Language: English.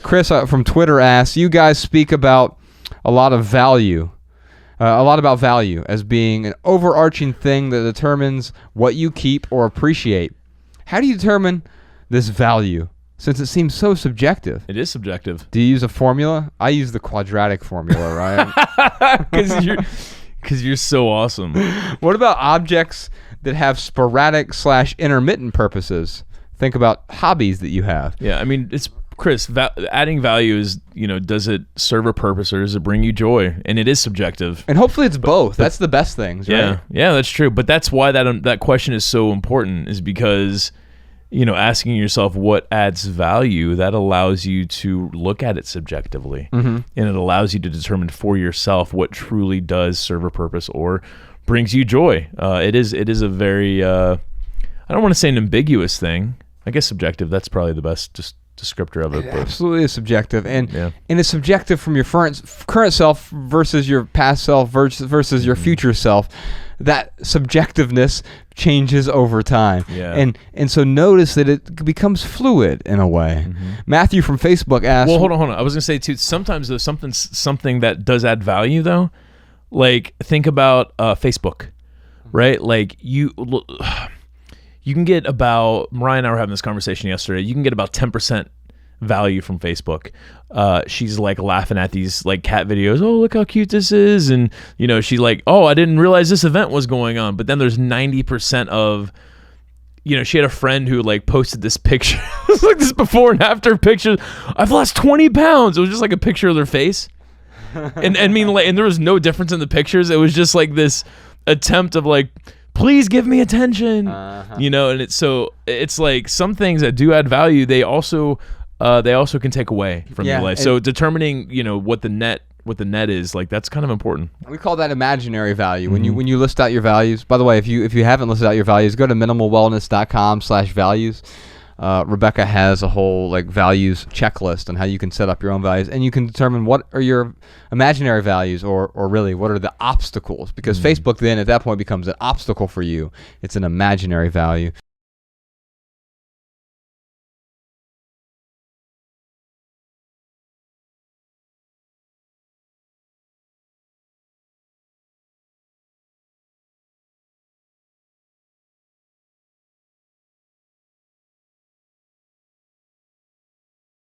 Chris from Twitter asks, you guys speak about a lot about value as being an overarching thing that determines what you keep or appreciate. How do you determine this value, since it seems so subjective? It is subjective. Do you use a formula? I use the quadratic formula, right? Because you're so awesome. What about objects that have sporadic/intermittent purposes? Think about hobbies that you have. Yeah, I mean, it's Chris. Adding value is, does it serve a purpose or does it bring you joy? And it is subjective. And hopefully it's both. That's the best things, right? Yeah, that's true. But that's why that question is so important, is because, asking yourself what adds value, that allows you to look at it subjectively. And it allows you to determine for yourself what truly does serve a purpose or brings you joy. It is a very, I don't want to say an ambiguous thing. I guess subjective, that's probably the best descriptor of it. It absolutely is subjective. And it's subjective from your current self versus your past self versus your future self. That subjectiveness changes over time. Yeah. And so notice that it becomes fluid in a way. Matthew from Facebook asked... Well, hold on. I was going to say, too, sometimes there's something that does add value, though. Like, think about Facebook, right? Like, you can get about... Mariah and I were having this conversation yesterday. You can get about 10% value from Facebook. She's like laughing at these like cat videos. Oh, look how cute this is. And, she's like, oh, I didn't realize this event was going on. But then there's 90% of... she had a friend who like posted this picture. It was like this before and after picture. I've lost 20 pounds. It was just like a picture of their face. And there was no difference in the pictures. It was just like this attempt of like, please give me attention, and it's like some things that do add value, they also can take away from your life. So determining, what the net is, like, that's kind of important. We call that imaginary value. When you list out your values, by the way, if you haven't listed out your values, go to minimalwellness.com/values. Rebecca has a whole like values checklist on how you can set up your own values, and you can determine what are your imaginary values or really what are the obstacles, because Facebook then at that point becomes an obstacle for you. It's an imaginary value.